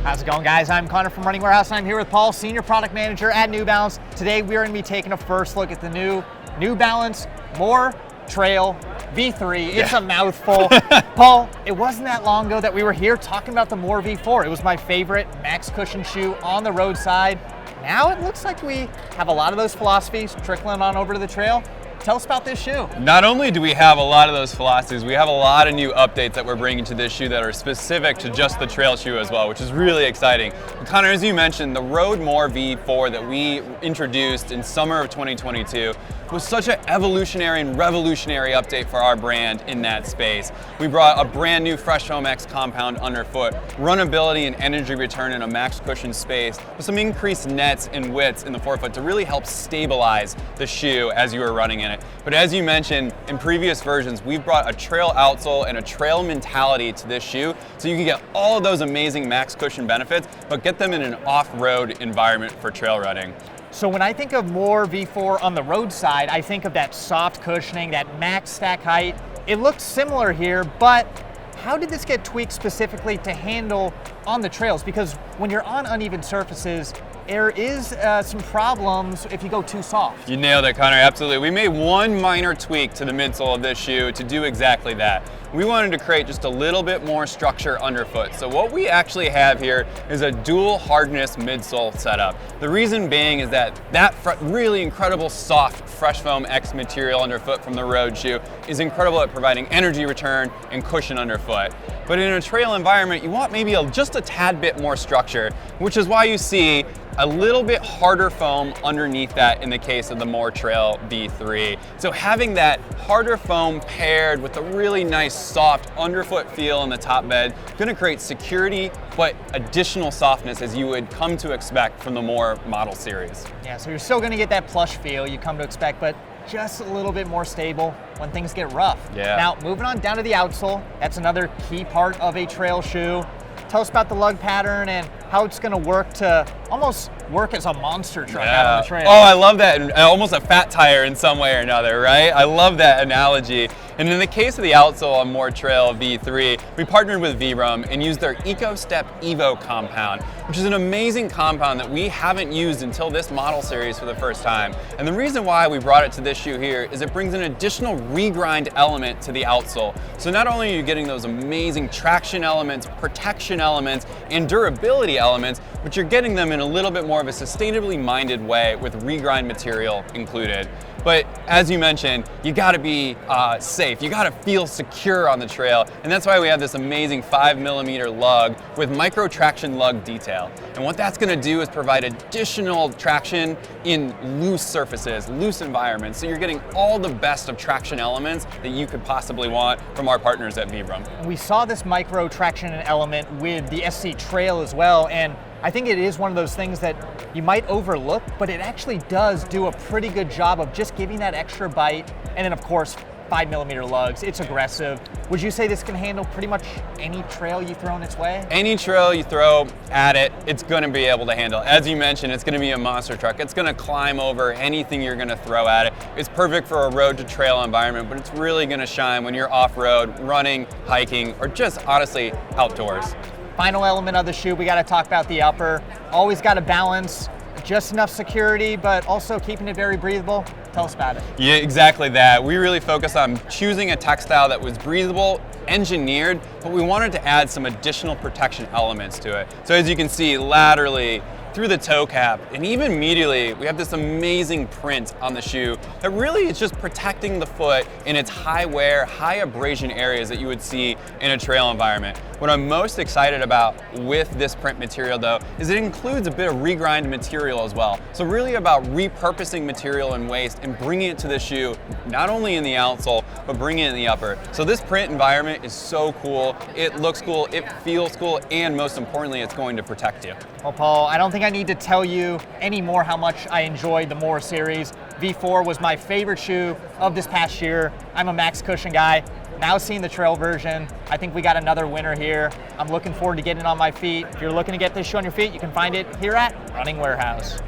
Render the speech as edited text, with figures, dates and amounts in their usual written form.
How's it going, guys? I'm Connor from Running Warehouse, and I'm here with Paul, Senior Product Manager at New Balance. Today, we are going to be taking a first look at the New Balance More Trail V3. It's a mouthful. Paul, it wasn't that long ago that we were here talking about the More V4. It was my favorite max cushion shoe on the roadside. Now it looks like we have a lot of those philosophies trickling on over to the trail. Tell us about this shoe. Not only do we have a lot of those philosophies, we have a lot of new updates that we're bringing to this shoe that are specific to just the trail shoe as well, which is really exciting. And Connor, as you mentioned, the Road More V4 that we introduced in summer of 2022 was such an evolutionary and revolutionary update for our brand in that space. We brought a brand new Fresh Foam X compound underfoot, runnability and energy return in a max cushion space, with some increased nets and widths in the forefoot to really help stabilize the shoe as you are running in it. But as you mentioned, in previous versions, we've brought a trail outsole and a trail mentality to this shoe, so you can get all of those amazing max cushion benefits, but get them in an off-road environment for trail running. So when I think of More V4 on the roadside, I think of that soft cushioning, that max stack height. It looks similar here, but how did this get tweaked specifically to handle on the trails? Because when you're on uneven surfaces, there is some problems if you go too soft. You nailed it, Connor, absolutely. We made one minor tweak to the midsole of this shoe to do exactly that. We wanted to create just a little bit more structure underfoot. So what we actually have here is a dual hardness midsole setup. The reason being is that really incredible soft Fresh Foam X material underfoot from the road shoe is incredible at providing energy return and cushion underfoot. But in a trail environment, you want maybe just a tad bit more structure, which is why you see a little bit harder foam underneath that in the case of the More Trail V3. So having that harder foam paired with a really nice soft underfoot feel in the top bed, gonna create security, but additional softness as you would come to expect from the More model series. Yeah, so you're still gonna get that plush feel you come to expect, but just a little bit more stable when things get rough. Yeah. Now, moving on down to the outsole, that's another key part of a trail shoe. Tell us about the lug pattern and how it's going to work to almost work as a monster truck out on the trail. Oh, I love that. And almost a fat tire in some way or another, right? I love that analogy. And in the case of the outsole on More Trail V3, we partnered with Vibram and used their EcoStep Evo compound, which is an amazing compound that we haven't used until this model series for the first time. And the reason why we brought it to this shoe here is it brings an additional regrind element to the outsole. So not only are you getting those amazing traction elements, protection elements, and durability elements, but you're getting them in a little bit more of a sustainably minded way with regrind material included. But as you mentioned, you gotta be safe. You gotta feel secure on the trail. And that's why we have this amazing 5mm lug with micro traction lug detail. And what that's gonna do is provide additional traction in loose surfaces, loose environments. So you're getting all the best of traction elements that you could possibly want from our partners at Vibram. We saw this micro traction element with the SC Trail as well, and I think it is one of those things that you might overlook, but it actually does do a pretty good job of just giving that extra bite. And then of course, 5mm lugs, it's aggressive. Would you say this can handle pretty much any trail you throw in its way? Any trail you throw at it, it's gonna be able to handle. As you mentioned, it's gonna be a monster truck. It's gonna climb over anything you're gonna throw at it. It's perfect for a road to trail environment, but it's really gonna shine when you're off-road, running, hiking, or just honestly outdoors. Final element of the shoe, we got to talk about the upper. Always got to balance just enough security, but also keeping it very breathable. Tell us about it. Yeah, exactly that. We really focused on choosing a textile that was breathable, engineered, but we wanted to add some additional protection elements to it. So as you can see, laterally, through the toe cap, and even medially, we have this amazing print on the shoe that really is just protecting the foot in its high wear, high abrasion areas that you would see in a trail environment. What I'm most excited about with this print material though, is it includes a bit of regrind material as well. So really about repurposing material and waste and bringing it to the shoe, not only in the outsole, but bringing it in the upper. So this print environment is so cool, it looks cool, it feels cool, and most importantly, it's going to protect you. Well, Paul, I don't think I need to tell you anymore how much I enjoyed the More series. V4 was my favorite shoe of this past year. I'm a max cushion guy. Now seeing the trail version, I think we got another winner here. I'm looking forward to getting it on my feet. If you're looking to get this shoe on your feet, you can find it here at Running Warehouse.